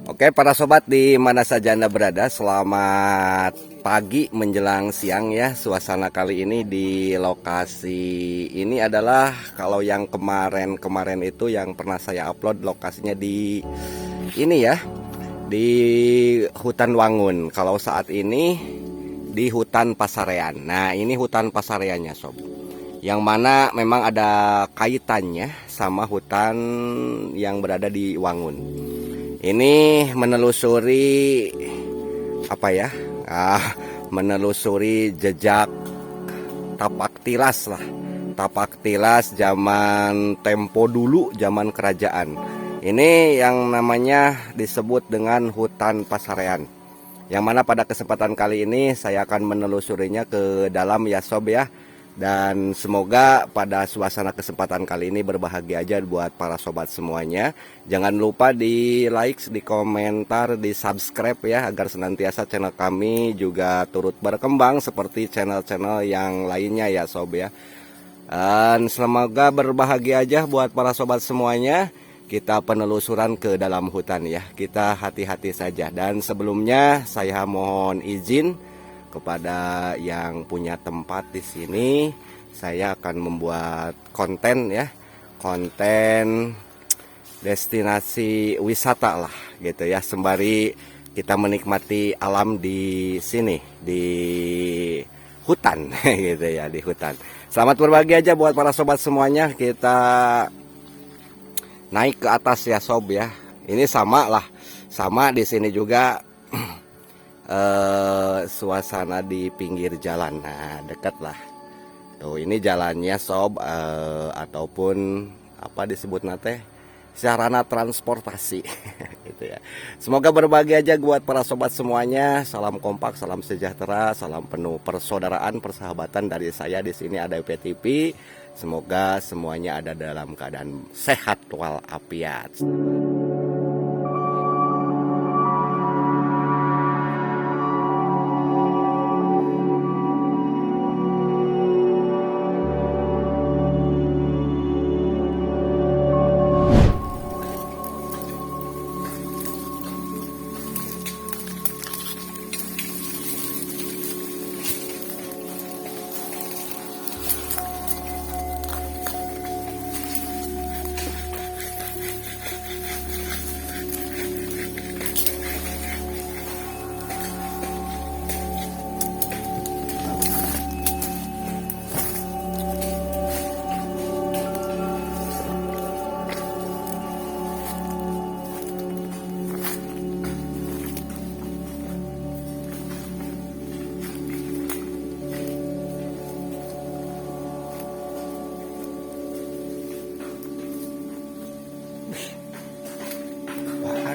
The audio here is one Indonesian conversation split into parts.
Oke, para sobat di mana saja Anda berada, selamat pagi menjelang siang ya. Suasana kali ini di lokasi ini adalah kalau yang kemarin itu yang pernah saya upload lokasinya di ini ya, di hutan Wangun. Kalau saat ini di hutan Pasarean. Nah, ini hutan Pasareannya sob. Yang mana memang ada kaitannya sama hutan yang berada di Wangun. Ini menelusuri apa ya? Menelusuri jejak tapak tilas lah. Tapak tilas zaman tempo dulu, zaman kerajaan. Ini yang namanya disebut dengan hutan Pasarean. Yang mana pada kesempatan kali ini saya akan menelusurinya ke dalam ya sob ya. Dan semoga pada suasana kesempatan kali ini berbahagia aja buat para sobat semuanya. Jangan lupa di like, di komentar, di subscribe ya, agar senantiasa channel kami juga turut berkembang seperti channel-channel yang lainnya ya sob ya. Dan semoga berbahagia aja buat para sobat semuanya. Kita penelusuran ke dalam hutan ya, kita hati-hati saja. Dan sebelumnya saya mohon izin kepada yang punya tempat di sini, saya akan membuat konten ya, konten destinasi wisata lah gitu ya, sembari kita menikmati alam di sini di hutan gitu ya, di hutan. Selamat berbagi aja buat para sobat semuanya. Kita naik ke atas ya sob ya. Ini sama lah, sama di sini juga. Suasana di pinggir jalan, nah dekat lah tuh, ini jalannya sob, ataupun apa disebut nate sarana transportasi gitu ya. Semoga berbagi aja buat para sobat semuanya. Salam kompak, salam sejahtera, salam penuh persaudaraan, persahabatan dari saya. Di sini ada UPTV. Semoga semuanya ada dalam keadaan sehat walafiat.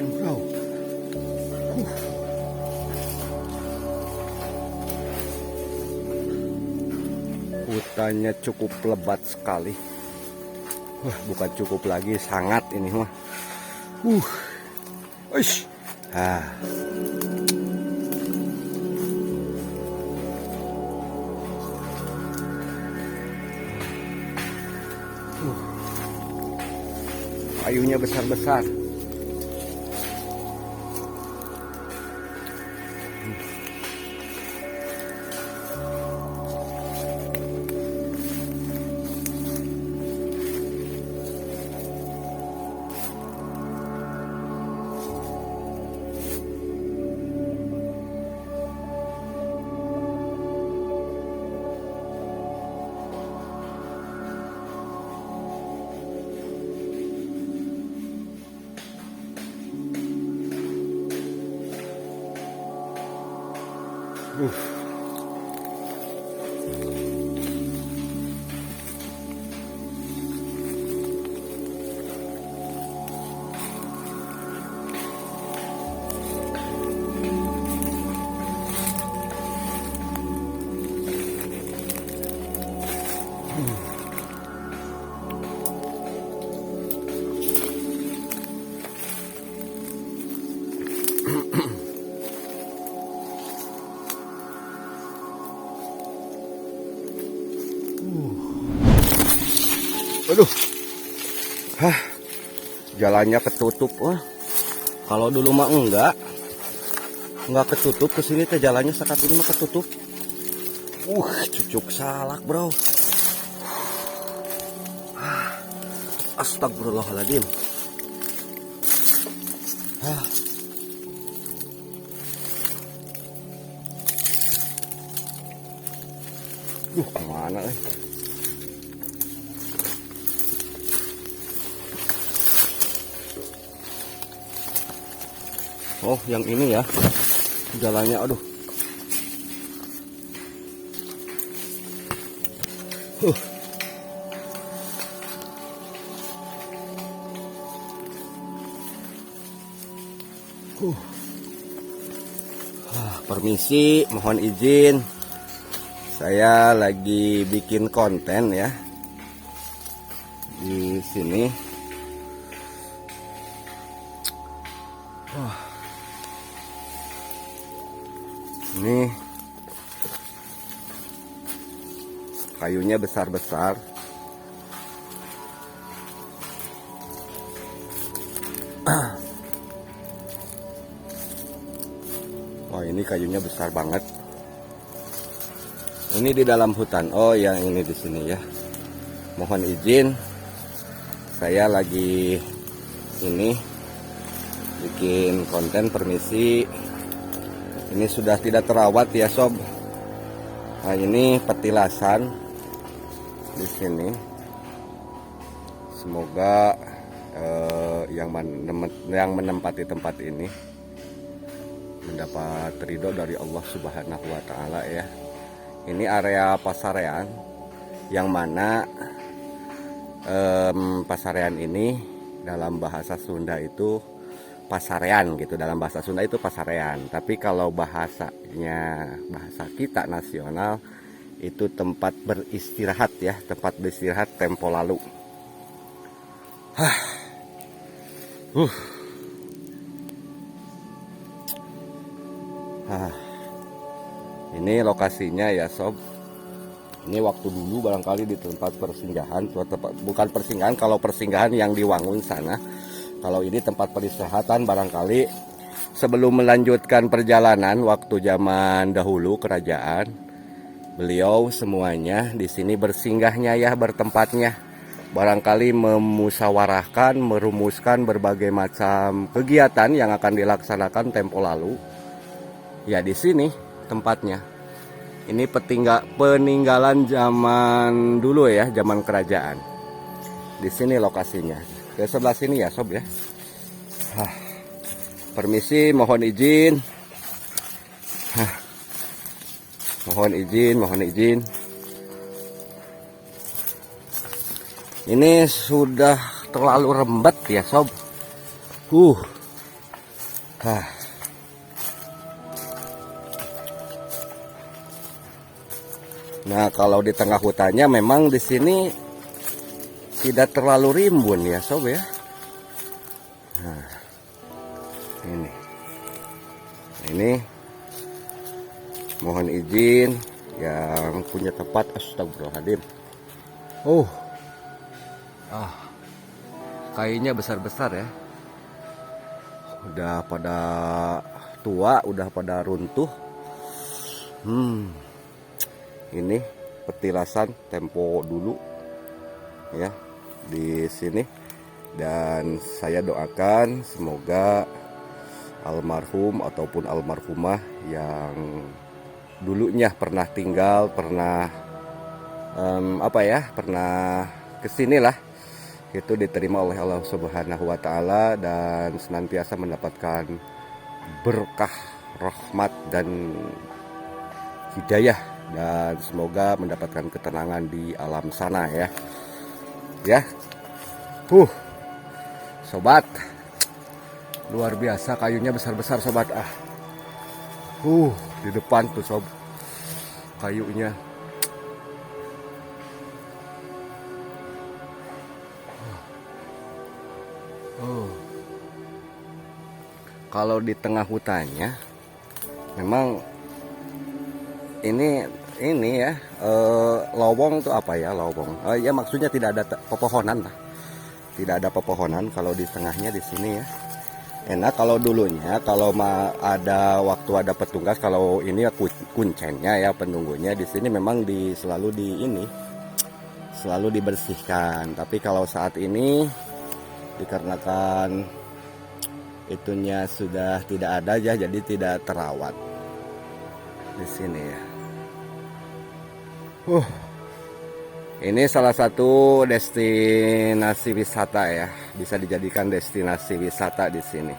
Bro, hutannya cukup lebat sekali. Wah, bukan cukup lagi, sangat ini mah. Uish. Kayunya besar-besar. Aduh, jalannya ketutup. Wah, Kalau dulu mah enggak ketutup, kesini teh jalannya saat ini mah ketutup. Cucuk salak bro. Astagfirullahaladzim. Kemana nih? Oh, yang ini ya. Jalannya, aduh. Permisi, mohon izin. Saya lagi bikin konten ya di sini. Ini kayunya besar-besar. Wah, ini kayunya besar banget. Ini di dalam hutan. Oh, yang ini di sini ya. Mohon izin. Saya lagi ini bikin konten, permisi. Ini sudah tidak terawat ya sob. Nah, ini petilasan di sini. Semoga yang menempati tempat ini mendapat ridho dari Allah Subhanahu wa Ta'ala ya. Ini area pasarean yang mana pasarean ini dalam bahasa Sunda itu pasarean gitu. Dalam bahasa Sunda itu pasarean. Tapi kalau bahasa kita nasional itu tempat beristirahat ya, tempat beristirahat tempo lalu. Ini lokasinya ya sob. Ini waktu dulu barangkali di tempat persinggahan, bukan persinggahan, kalau persinggahan yang di Wangun sana. Kalau ini tempat peristirahatan barangkali sebelum melanjutkan perjalanan waktu zaman dahulu kerajaan, beliau semuanya di sini bersinggahnya ya, bertempatnya. Barangkali memusyawarahkan, merumuskan berbagai macam kegiatan yang akan dilaksanakan tempo lalu. Ya di sini tempatnya. Ini peninggalan zaman dulu ya, zaman kerajaan. Di sini lokasinya. Ke sebelah sini ya sob ya. Permisi, mohon izin. Mohon izin. Ini sudah terlalu rembat ya sob. Nah, kalau di tengah hutannya memang di sini tidak terlalu rimbun ya sob ya. Nah, ini mohon izin yang punya tempat. Astagfirullahaladzim. Kayunya besar-besar ya. Udah pada tua, udah pada runtuh. Ini petilasan tempo dulu ya di sini, dan saya doakan semoga almarhum ataupun almarhumah yang dulunya pernah tinggal, pernah pernah kesini lah, itu diterima oleh Allah Subhanahu wa Ta'ala dan senantiasa mendapatkan berkah, rahmat dan hidayah, dan semoga mendapatkan ketenangan di alam sana ya. Sobat, luar biasa kayunya besar-besar sobat. Di depan tuh sob kayunya. Kalau di tengah hutannya memang ini ya, lowong tuh apa ya, lowong ya, maksudnya tidak ada pepohonan lah, tidak ada pepohonan kalau di tengahnya di sini ya. Enak kalau dulunya, kalau ada waktu ada petugas, kalau ini ya kuncennya ya, penunggunya di sini memang selalu dibersihkan. Tapi kalau saat ini dikarenakan itunya sudah tidak ada ya, jadi tidak terawat di sini ya. Ini salah satu destinasi wisata ya, bisa dijadikan destinasi wisata di sini.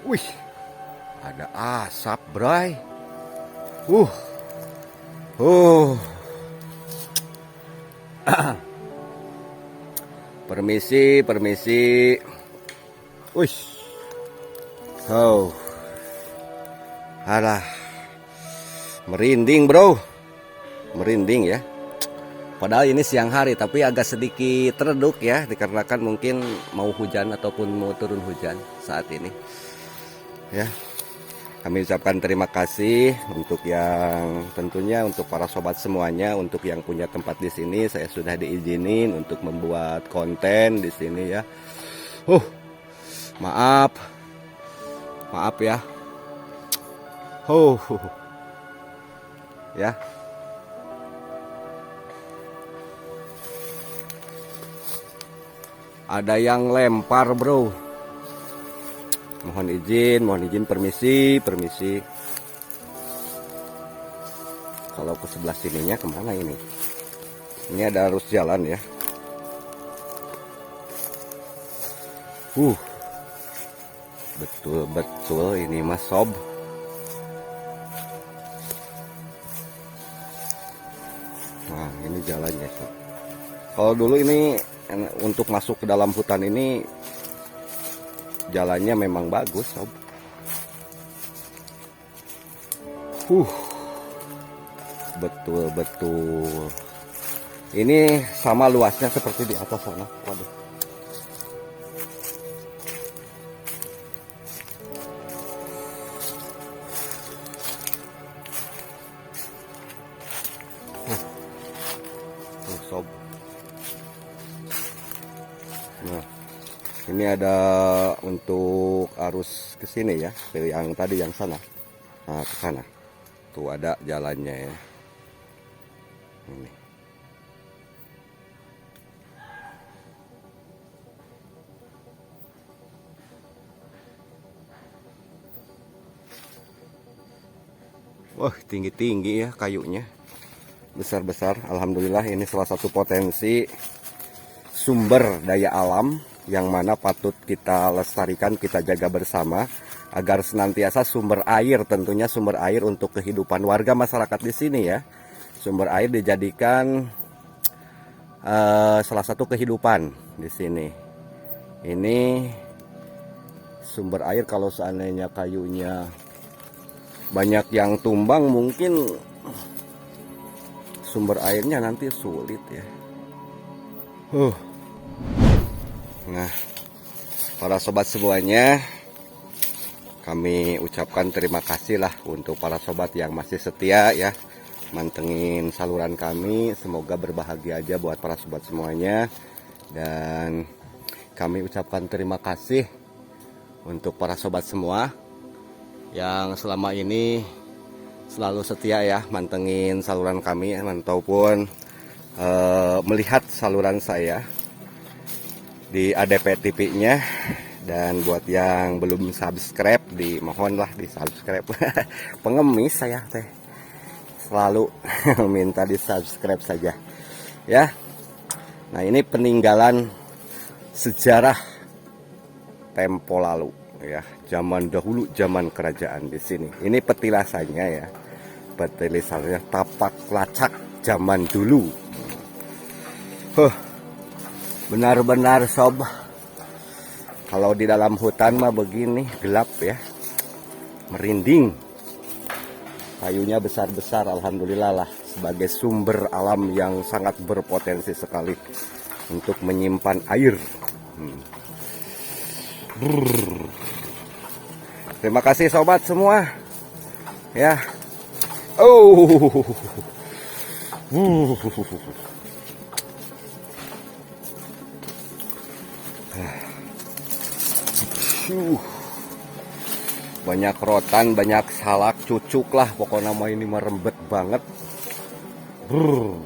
Wih, ada asap, bray. Permisi, permisi. Wih. Alah, merinding bro, merinding ya. Padahal ini siang hari, tapi agak sedikit teredup ya, dikarenakan mungkin mau hujan ataupun mau turun hujan saat ini. Ya, kami ucapkan terima kasih untuk yang tentunya untuk para sobat semuanya, untuk yang punya tempat di sini, saya sudah diizinin untuk membuat konten di sini ya. Maaf ya. Ya. Ada yang lempar, bro. Mohon izin, permisi. Kalau ke sebelah sininya kemana ini? Ini ada arus jalan ya. Betul ini mas sob. Nah ini jalannya sob. Kalau dulu ini untuk masuk ke dalam hutan ini jalannya memang bagus sob. Betul. Ini sama luasnya seperti di atas sana. Waduh. Sob. Nah, ini ada untuk arus ke sini ya, yang tadi yang sana. Nah, ke sana. Tuh ada jalannya ya. Ini. Wah, tinggi-tinggi ya kayunya. Besar-besar. Alhamdulillah ini salah satu potensi sumber daya alam yang mana patut kita lestarikan, kita jaga bersama agar senantiasa sumber air, tentunya sumber air untuk kehidupan warga masyarakat di sini ya. Sumber air dijadikan salah satu kehidupan di sini. Ini sumber air, kalau seandainya kayunya banyak yang tumbang mungkin sumber airnya nanti sulit ya. Nah, para sobat semuanya, kami ucapkan terima kasih lah untuk para sobat yang masih setia ya mantengin saluran kami. Semoga berbahagia aja buat para sobat semuanya. Dan kami ucapkan terima kasih untuk para sobat semua yang selama ini selalu setia ya mantengin saluran kami ataupun melihat saluran saya di ADP TV-nya. Dan buat yang belum subscribe, dimohonlah di subscribe. Pengemis saya teh selalu minta di subscribe saja ya. Nah ini peninggalan sejarah tempo lalu ya, zaman dahulu, zaman kerajaan di sini. Ini petilasannya ya, petilasannya tapak lacak zaman dulu. Benar-benar sob, kalau di dalam hutan mah begini gelap ya, merinding. Kayunya besar-besar, alhamdulillah lah, sebagai sumber alam yang sangat berpotensi sekali untuk menyimpan air. Terima kasih sobat semua ya. Uh. Banyak rotan, banyak salak, cucuk lah pokoknya mah ini merembet banget. Wih,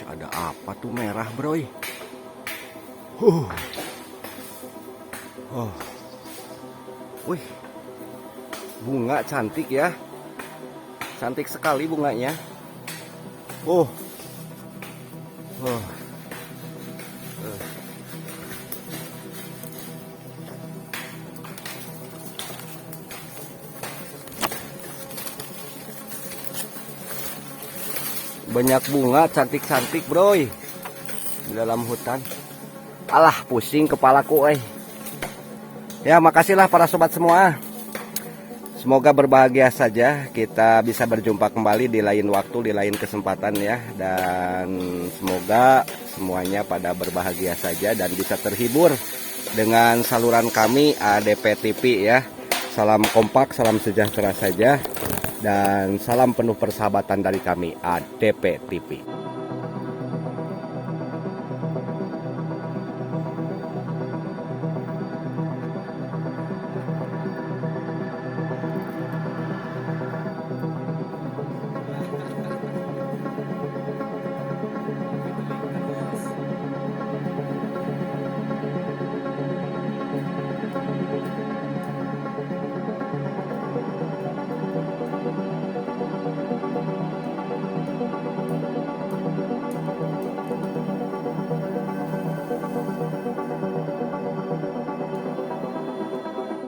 ada apa tuh merah, bro? Oh. Wih, bunga cantik ya. Cantik sekali bunganya. Oh. Oh. Banyak bunga cantik-cantik, bro, di dalam hutan. Alah, pusing kepalaku, Ya, makasihlah para sobat semua. Semoga berbahagia saja. Kita bisa berjumpa kembali di lain waktu, di lain kesempatan ya. Dan semoga semuanya pada berbahagia saja dan bisa terhibur dengan saluran kami ADP TV ya. Salam kompak, salam sejahtera saja. Dan salam penuh persahabatan dari kami ADP TV.